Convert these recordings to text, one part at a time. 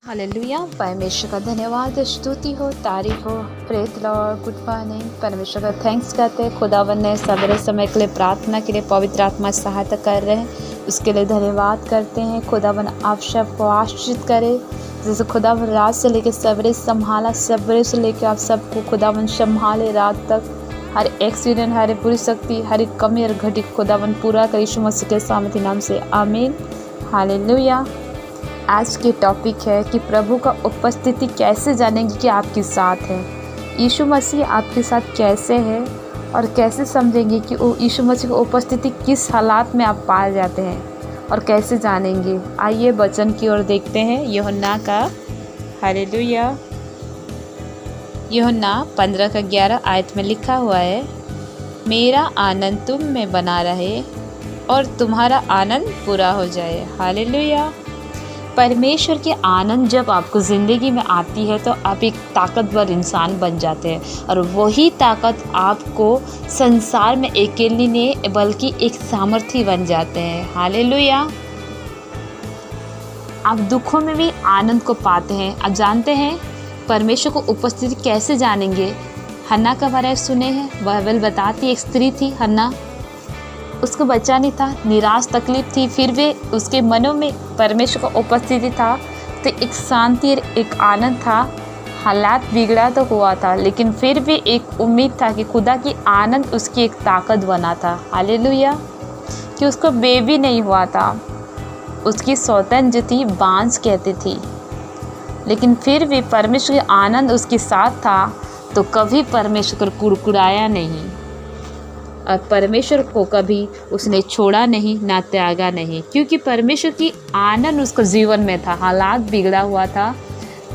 Hallelujah. परमेश्वर का धन्यवाद, स्तुति हो, तारीफ हो। Praise Lord, good morning. परमेश्वर का थैंक्स करते हैं। खुदावन ने सवेरे समय के लिए, प्रार्थना के लिए पवित्र आत्मा सहायता कर रहे हैं, उसके लिए धन्यवाद करते हैं। खुदावन आप सबको आशीषित करे। जैसे खुदावन रात से लेकर सवेरे संभाला, सवेरे से लेकर आप सबको खुदावन संभाले रात तक। हर एक्सीडेंट, हर बुरी शक्ति, हर एक कमी और घटी खुदावन पूरा कर यीशु मसीह के सामर्थ्य नाम से आमीन। हालेलुया। आज की टॉपिक है कि प्रभु का उपस्थिति कैसे जानेंगे कि आपके साथ है। यीशु मसीह आपके साथ कैसे है और कैसे समझेंगे कि वो यीशु मसीह की उपस्थिति किस हालात में आप पाए जाते हैं और कैसे जानेंगे। आइए वचन की ओर देखते हैं। यूहन्ना का हालेलुया। यूहन्ना 15:11 आयत में लिखा हुआ है, मेरा आनंद तुम में बना रहे और तुम्हारा आनंद पूरा हो जाए। हालेलुया। परमेश्वर के आनंद जब आपको ज़िंदगी में आती है तो आप एक ताकतवर इंसान बन जाते हैं और वही ताकत आपको संसार में अकेले नहीं बल्कि एक सामर्थ्य बन जाते हैं। हालेलुया। आप दुखों में भी आनंद को पाते हैं। आप जानते हैं परमेश्वर को उपस्थिति कैसे जानेंगे। हन्ना का बारे में सुने हैं। बाइबल बताती एक स्त्री थी हन्ना, उसको बच्चा नहीं था, निराश तकलीफ थी, फिर भी उसके मनों में परमेश्वर का उपस्थिति था तो एक शांति, एक आनंद था। हालात बिगड़ा तो हुआ था लेकिन फिर भी एक उम्मीद था कि खुदा की आनंद उसकी एक ताकत बना था। हालेलुया। कि उसको बेबी नहीं हुआ था, उसकी सौतन जो थी बांझ कहती थी, लेकिन फिर भी परमेश्वर का आनंद उसके साथ था तो कभी परमेश्वर को कुड़कुड़ाया नहीं और परमेश्वर को कभी उसने छोड़ा नहीं, ना त्यागा नहीं, क्योंकि परमेश्वर की आनंद उसको जीवन में था। हालात बिगड़ा हुआ था,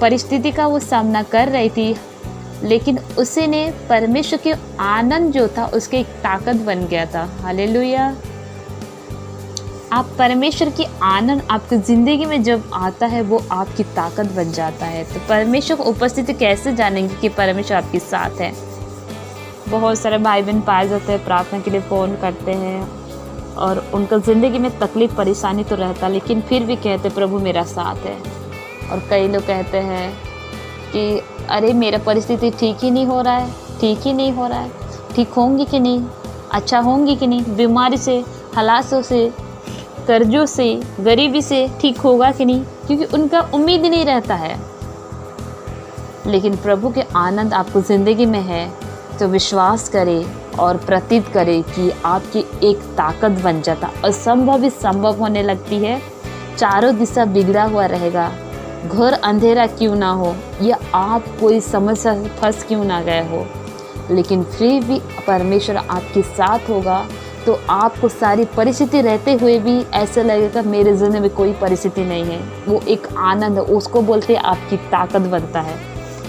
परिस्थिति का वो सामना कर रही थी, लेकिन उसे ने परमेश्वर के आनंद जो था उसके एक ताकत बन गया था। हालेलुया। आप परमेश्वर की आनंद आपकी ज़िंदगी में जब आता है वो आपकी ताकत बन जाता है। तो परमेश्वर की उपस्थिति कैसे जानेंगे कि परमेश्वर आपके साथ है। बहुत सारे भाई बहन पाए जाते हैं, प्रार्थना के लिए फ़ोन करते हैं और उनका ज़िंदगी में तकलीफ़ परेशानी तो रहता, लेकिन फिर भी कहते प्रभु मेरा साथ है। और कई लोग कहते हैं कि अरे मेरा परिस्थिति ठीक ही नहीं हो रहा है, ठीक ही नहीं हो रहा है, ठीक होंगी कि नहीं, अच्छा होंगी कि नहीं, बीमारी से, हालातों से, कर्जों से, गरीबी से ठीक होगा कि नहीं, क्योंकि उनका उम्मीद ही नहीं रहता है। लेकिन प्रभु के आनंद आपको ज़िंदगी में है तो विश्वास करें और प्रतीत करें कि आपकी एक ताकत बन जाता। असंभव भी संभव होने लगती है। चारों दिशा बिगड़ा हुआ रहेगा, घर अंधेरा क्यों ना हो या आप कोई समस्या से फंस क्यों ना गए हो, लेकिन फिर भी परमेश्वर आपके साथ होगा तो आपको सारी परिस्थिति रहते हुए भी ऐसा लगेगा मेरे ज़िंदगी में कोई परिस्थिति नहीं है। वो एक आनंद, उसको बोलते हैं आपकी ताकत बनता है,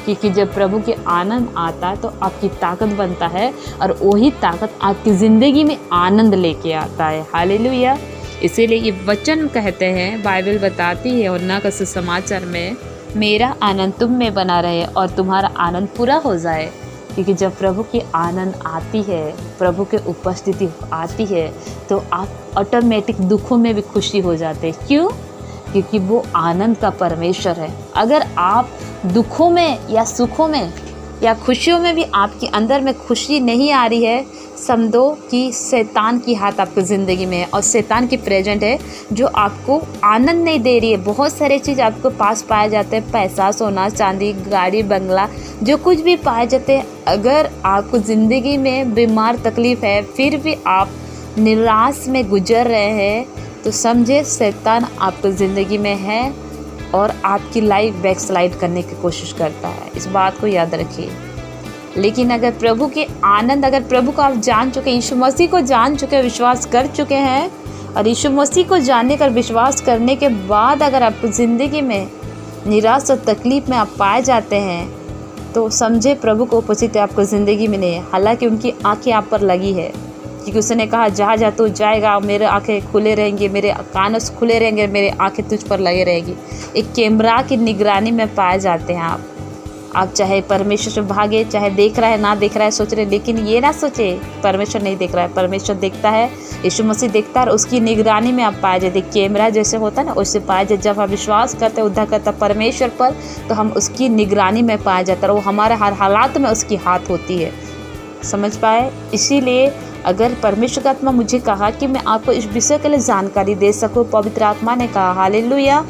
क्योंकि जब प्रभु के आनंद आता है तो आपकी ताकत बनता है और वही ताकत आपकी ज़िंदगी में आनंद लेके आता है। हालेलुया। इसीलिए ये वचन कहते हैं, बाइबल बताती है यूहन्ना का सुसमाचार में, मेरा आनंद तुम में बना रहे और तुम्हारा आनंद पूरा हो जाए। क्योंकि जब प्रभु की आनंद आती है, प्रभु के उपस्थिति आती है तो आप ऑटोमेटिक दुखों में भी खुशी हो जाते हैं। क्यों? क्योंकि वो आनंद का परमेश्वर है। अगर आप दुखों में या सुखों में या खुशियों में भी आपके अंदर में खुशी नहीं आ रही है, समझो कि शैतान की हाथ आपकी ज़िंदगी में है और शैतान की प्रेजेंट है जो आपको आनंद नहीं दे रही है। बहुत सारे चीज़ आपको पास पाए जाते हैं, पैसा, सोना, चांदी, गाड़ी, बंगला, जो कुछ भी पाए जाते हैं। अगर आपको ज़िंदगी में बीमार तकलीफ़ है फिर भी आप निराश में गुजर रहे हैं तो समझे शैतान आपको ज़िंदगी में है और आपकी लाइफ बैकस्लाइड करने की कोशिश करता है। इस बात को याद रखिए। लेकिन अगर प्रभु के आनंद, अगर प्रभु को आप जान चुके, यीशु मसीह को जान चुके, विश्वास कर चुके हैं और यीशु मसीह को जानने का विश्वास करने के बाद अगर आपको ज़िंदगी में निराश और तकलीफ़ में आप पाए जाते हैं तो समझे प्रभु को उपस्थिति आपको ज़िंदगी में नहीं है। हालांकि उनकी आँखें आप पर लगी है, क्योंकि उसने कहा जहाँ जा तू जाएगा मेरे आंखें खुले रहेंगे, मेरे कान खुले रहेंगे, मेरे आंखें तुझ पर लगे रहेगी। एक कैमरा की निगरानी में पाए जाते हैं आप। आप चाहे परमेश्वर से भागे, चाहे देख रहा है ना देख रहा है सोच रहे, लेकिन ये ना सोचे परमेश्वर नहीं देख रहा है। परमेश्वर देखता है, यीशु मसीह देखता है और उसकी निगरानी में आप पाए जाते। कैमरा जैसे होता है ना, उससे पाए जाते। जब हम विश्वास करते हैं उद्धार करता परमेश्वर पर, तो हम उसकी निगरानी में पाए जाते हैं और वो हमारे हर हालात में उसकी हाथ होती है। समझ पाए? इसीलिए अगर परमेश्वर का आत्मा मुझे कहा कि मैं आपको इस विषय के लिए जानकारी दे सकूं, पवित्र आत्मा ने कहा हालेलुया,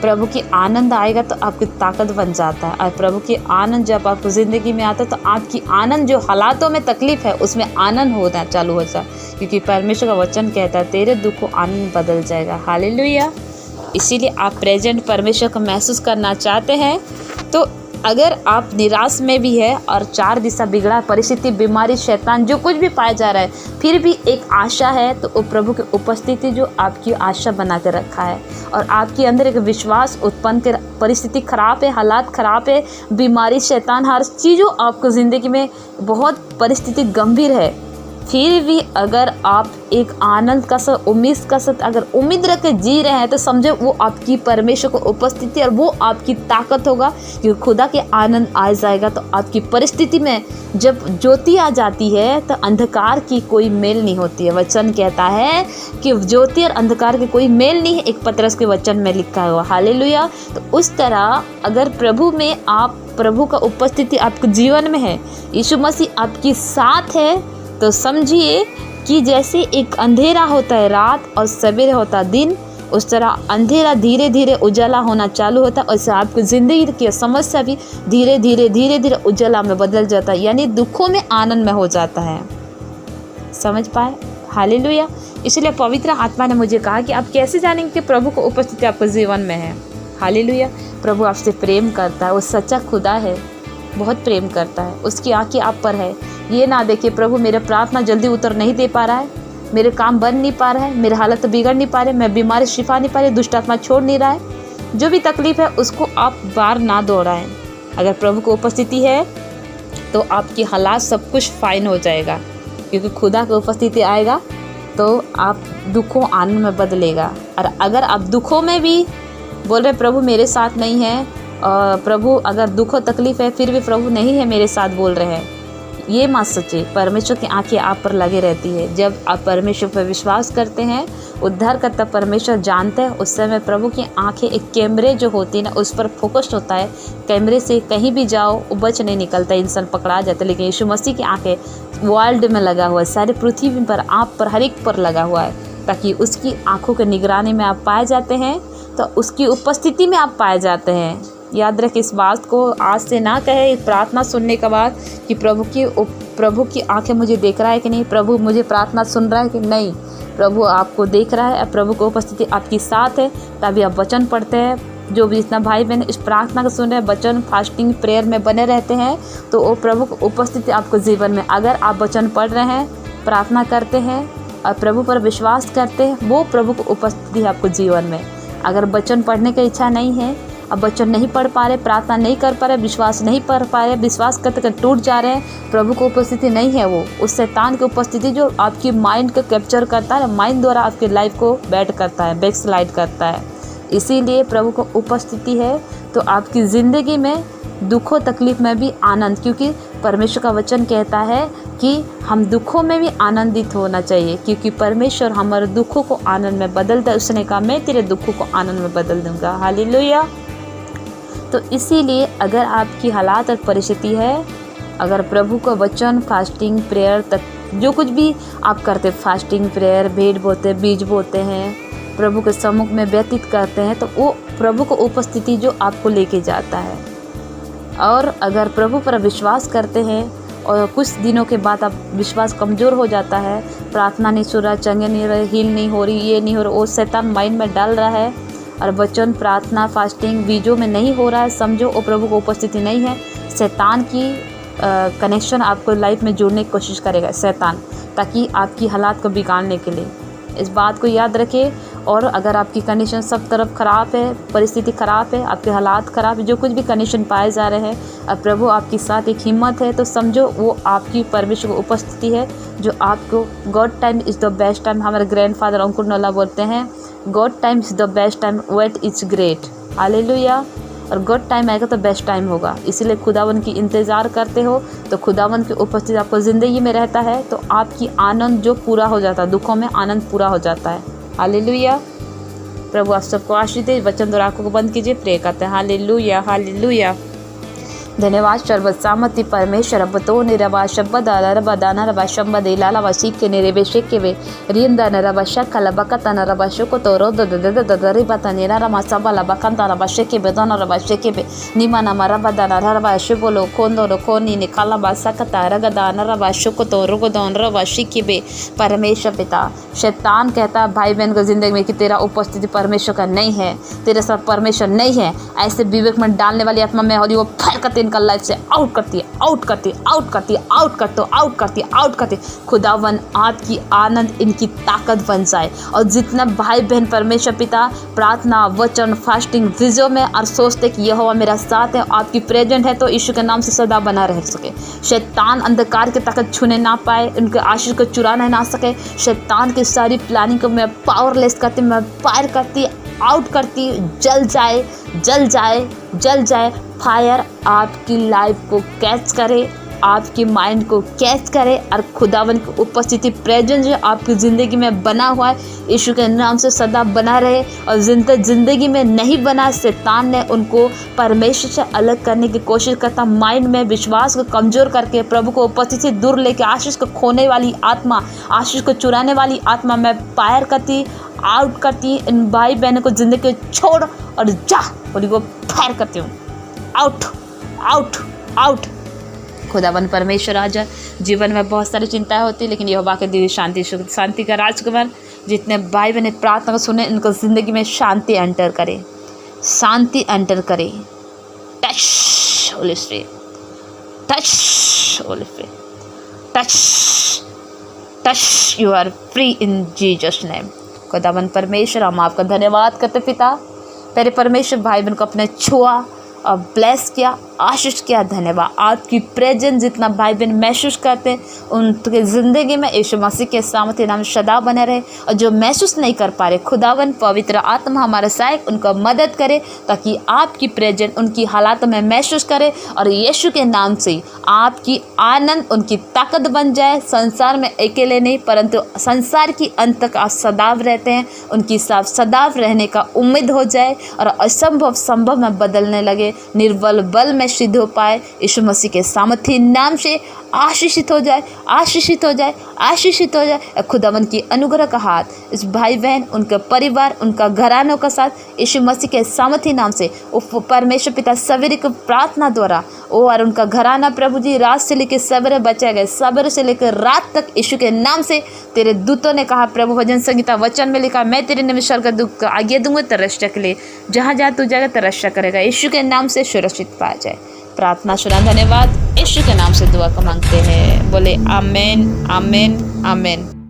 प्रभु की आनंद आएगा तो आपकी ताकत बन जाता है। और प्रभु की आनंद जब आपको ज़िंदगी में आता है तो आपकी आनंद, जो हालातों में तकलीफ़ है उसमें आनंद होना चालू हो जाए, क्योंकि परमेश्वर का वचन कहता है तेरे दुख को आनंद बदल जाएगा। हालेलुया। इसीलिए आप प्रेजेंट परमेश्वर को महसूस करना चाहते हैं तो अगर आप निराश में भी है और चार दिशा बिगड़ा परिस्थिति, बीमारी, शैतान, जो कुछ भी पाया जा रहा है, फिर भी एक आशा है, तो वो प्रभु की उपस्थिति जो आपकी आशा बना के रखा है और आपके अंदर एक विश्वास उत्पन्न कर। परिस्थिति खराब है, हालात खराब है, बीमारी, शैतान, हर चीज़ों आपको ज़िंदगी में बहुत परिस्थिति गंभीर है, फिर भी अगर आप एक आनंद का साथ, उम्मीद का साथ अगर उम्मीद रख के जी रहे हैं, तो समझो वो आपकी परमेश्वर को उपस्थिति और वो आपकी ताकत होगा, क्योंकि खुदा के आनंद आ जाएगा। तो आपकी परिस्थिति में जब ज्योति आ जाती है तो अंधकार की कोई मेल नहीं होती है। वचन कहता है कि ज्योति और अंधकार की कोई मेल नहीं है, एक पतरस के वचन में लिखा हुआ। हालेलुया। तो उस तरह अगर प्रभु में आप, प्रभु का उपस्थिति आपके जीवन में है, यीशु मसीह आपके साथ है, तो समझिए कि जैसे एक अंधेरा होता है रात और सवेरे होता है दिन, उस तरह अंधेरा धीरे धीरे उजाला होना चालू होता है। और आपकी ज़िंदगी की समस्या भी धीरे धीरे उजाला में बदल जाता है, यानी दुखों में आनंद में हो जाता है। समझ पाए? हालेलुया। इसलिए पवित्र आत्मा ने मुझे कहा कि आप कैसे जानेंगे कि प्रभु को उपस्थिति आपके जीवन में है। हालेलुया। प्रभु आपसे प्रेम करता है, वो सच्चा खुदा है, बहुत प्रेम करता है, उसकी आंखें आप पर है। ये ना देखिए प्रभु मेरे प्रार्थना जल्दी उतर नहीं दे पा रहा है, मेरे काम बन नहीं पा रहा है, मेरे हालत बिगड़ नहीं पा रहे, मैं बीमारी शिफा नहीं पा रही, दुष्ट आत्मा छोड़ नहीं रहा है। जो भी तकलीफ है उसको आप बार ना दोहराएं। अगर प्रभु की उपस्थिति है तो आपकी हालात सब कुछ फाइन हो जाएगा, क्योंकि खुदा की उपस्थिति आएगा तो आप दुखों आनंद में बदलेगा। और अगर आप दुखों में भी बोल रहे प्रभु मेरे साथ नहीं है, प्रभु अगर दुख और तकलीफ है फिर भी प्रभु नहीं है मेरे साथ बोल रहे हैं, ये मत सोचिए। परमेश्वर की आंखें आप पर लगे रहती है। जब आप परमेश्वर पर विश्वास करते हैं, उद्धार करता परमेश्वर जानते हैं, उस समय प्रभु की आंखें एक कैमरे जो होती है ना, उस पर फोकस होता है। कैमरे से कहीं भी जाओ वो बच नहीं निकलता, इंसान पकड़ा जाता है। लेकिन यीशु मसीह की आंखें वर्ल्ड में लगा हुआ है, सारी पृथ्वी पर, आप पर, हर एक पर लगा हुआ है, ताकि उसकी आंखों की निगरानी में आप पाए जाते हैं, तो उसकी उपस्थिति में आप पाए जाते हैं। याद रख इस बात को, आज से ना कहे प्रार्थना सुनने के बाद कि प्रभु की आंखें मुझे देख रहा है कि नहीं, प्रभु मुझे प्रार्थना सुन रहा है कि नहीं। प्रभु आपको देख रहा है, प्रभु की उपस्थिति आपके साथ है। तभी आप वचन पढ़ते हैं। जो भी इतना भाई बहन इस प्रार्थना को सुन रहे हैं, वचन, फास्टिंग, प्रेयर में बने रहते हैं, तो वो प्रभु की उपस्थिति आपको जीवन में, अगर आप वचन पढ़ रहे हैं, प्रार्थना करते हैं और प्रभु पर विश्वास करते हैं, वो प्रभु की उपस्थिति है आपको जीवन में। अगर वचन पढ़ने की इच्छा नहीं है, अब बच्चों नहीं पढ़ पा रहे, प्रार्थना नहीं कर पा रहे, विश्वास नहीं कर पा रहे, विश्वास करते करते टूट जा रहे हैं, प्रभु की उपस्थिति नहीं है, वो उस शैतान की उपस्थिति जो आपकी माइंड को कैप्चर करता है, माइंड द्वारा आपकी लाइफ को बैड करता है, बैक स्लाइड करता है। इसीलिए प्रभु को उपस्थिति है तो आपकी ज़िंदगी में दुखों तकलीफ में भी आनंद, क्योंकि परमेश्वर का वचन कहता है कि हम दुखों में भी आनंदित होना चाहिए, क्योंकि परमेश्वर हमारे दुखों को आनंद में बदलता है। उसने कहा मैं तेरे दुखों को आनंद में बदल दूंगा। हालेलुया। तो इसीलिए अगर आपकी हालात और परिस्थिति है, अगर प्रभु का वचन, फास्टिंग, प्रेयर तक जो कुछ भी आप करते, फास्टिंग, प्रेयर, भेंट बोते, बीज बोते हैं, प्रभु के सम्मुख में व्यतीत करते हैं, तो वो प्रभु को उपस्थिति जो आपको लेके जाता है। और अगर प्रभु पर विश्वास करते हैं और कुछ दिनों के बाद आप विश्वास कमज़ोर हो जाता है, प्रार्थना नहीं सुन रहा, चंगे नहीं रहे, हील नहीं हो रही, ये नहीं हो रहा, वो शैतान माइंड में डाल रहा है और वचन, प्रार्थना, फास्टिंग, बीजों में नहीं हो रहा है, समझो वो प्रभु को उपस्थिति नहीं है। शैतान की कनेक्शन आपको लाइफ में जोड़ने की कोशिश करेगा शैतान, ताकि आपकी हालात को बिगाड़ने के लिए। इस बात को याद रखें। और अगर आपकी कंडीशन सब तरफ ख़राब है, परिस्थिति ख़राब है, आपके हालात ख़राब है, जो कुछ भी कंडीशन पाए जा रहे हैं, अब प्रभु आपके साथ एक हिम्मत है, तो समझो वो आपकी परमेश्वर की उपस्थिति है जो आपको god time is the best time. हमारे ग्रैंडफादर अंकुर नोला बोलते हैं, god time is the best time, wait is great. Hallelujah. और गुड टाइम आएगा तो बेस्ट टाइम होगा। इसीलिए खुदावन की इंतज़ार करते हो तो खुदावन की उपस्थिति आपको ज़िंदगी में रहता है तो आपकी आनंद जो पूरा हो जाता है, दुखों में आनंद पूरा हो जाता है। हालेलुया। प्रभु आप सबको आशीष दे। वचन द्वारा आंखों को बंद कीजिए, प्रे करते हैं। Hallelujah hallelujah. धन्यवाद सर्वसामर्थ्य परमेश्वर। अब तो निरवा शब्द रबा दाना रबा शब्द दिला लवा सीख के निरेबे शेक के वे रिंदा नरबा शक लबा कता नरबा शको तो रो द द द द रिबा तनेरा रमा सबा लबा कंता रबा शेक के बेदना रबा शेक के बे निमा नमा रबा दाना रबा शिबोलो कोंदो रो कोनी निकाला बा सकता रगा दाना रबा शको तो रोगो दोन रबा शिक के बे। परमेश्वर पिता, शैतान कहता भाई बहन को जिंदगी में कि तेरा उपस्थिति परमेश्वर का नहीं है, तेरे साथ परमेश्वर नहीं है, ऐसे विवेक में डालने वाली आत्मा में होली वो फैल करते इनका लाइफ से आउट करती है, आउट करती है, आउट करती है, आउट करते हो, आउट करती है, आउट करती है। खुदावन आपकी आनंद इनकी ताकत बन जाए। और जितना भाई बहन परमेश्वर पिता प्रार्थना वचन फास्टिंग विजो में और सोचते कि यहोवा मेरा साथ है, आपकी प्रेजेंट है तो यीशु के नाम से सदा बना रह सके। शैतान अंधकार की ताकत छूने ना पाए, उनके आशीष को चुराना ना सके। शैतान की सारी प्लानिंग को मैं पावरलेस करती, मैं फायर करती, आउट करती, जल जाए जल जाए जल जाए। फायर आपकी लाइफ को कैच करे, आपकी माइंड को कैच करे और खुदावन की उपस्थिति प्रेजेंस जो आपकी ज़िंदगी में बना हुआ है यीशु के नाम से सदा बना रहे। और ज़िंदगी में नहीं बना, शैतान ने उनको परमेश्वर से अलग करने की कोशिश करता, माइंड में विश्वास को कमज़ोर करके प्रभु को उपस्थिति से दूर लेके आशीष को खोने वाली आत्मा, आशीष को चुराने वाली आत्मा मैं फायर करती, आउट करती। इन भाई बहनों को ज़िंदगी छोड़ और जा बोली वो फायर करती हूँ, आउट आउट आउट। खुदावन परमेश्वर आजा। जीवन में बहुत सारी चिंताएं होती लेकिन यहोवा के दिव्य शांति का राजकुमार जितने भाई बहन प्रार्थना को सुने इनको ज़िंदगी में शांति एंटर करे, शांति एंटर करे। Touch holy spirit, touch holy spirit, touch touch, you are free in Jesus name. खुदावन परमेश्वर हम आपका धन्यवाद करते पिता, तेरे परमेश्वर भाई बहन को अपने छुआ और ब्लेस किया, आशीष किया। धन्यवाद। आपकी प्रेजेंस जितना भाई बहन महसूस करते हैं उनके ज़िंदगी में यीशु मसीह के सामर्थ्य नाम सदा बने रहे। और जो महसूस नहीं कर पा रहे खुदावन पवित्र आत्मा हमारे सहायक उनको मदद करे ताकि आपकी प्रेजेंस उनकी हालातों में महसूस करे और यीशु के नाम से आपकी आनंद उनकी ताकत बन जाए। संसार में अकेले नहीं परंतु संसार की अंत तक आप सदैव रहते हैं, उनकी साथ सदैव रहने का उम्मीद हो जाए और असंभव संभव में बदलने लगे, निर्बल बल में सिद्ध हो पाए। यीशु मसीह के सामर्थ्य नाम से आशीषित हो जाए, आशीषित हो जाए, आशीषित हो जाए। खुदावन की अनुग्रह का हाथ इस भाई बहन, उनका परिवार, उनका घरानों का साथ यीशु मसीह के सामर्थ्य नाम से परमेश्वर पिता सवेरे की प्रार्थना द्वारा और उनका घराना प्रभु जी रात से लेकर सवेरे बचाए गए, सवेरे से लेकर रात तक यीशु के नाम से। तेरे दूतों ने कहा प्रभु भजन संगीता वचन में लिखा मैं तेरे निमित्त स्वर्ग दूत को आज्ञा दूंगा तरक्षा के लिए, जहाँ जहाँ तू जाएगा तरक्षा करेगा। यीशु के नाम से सुरक्षित पाया जाए। प्रार्थना सुना, धन्यवाद। यीशु के नाम से दुआ को मांगते हैं, बोले आमेन आमेन आमेन।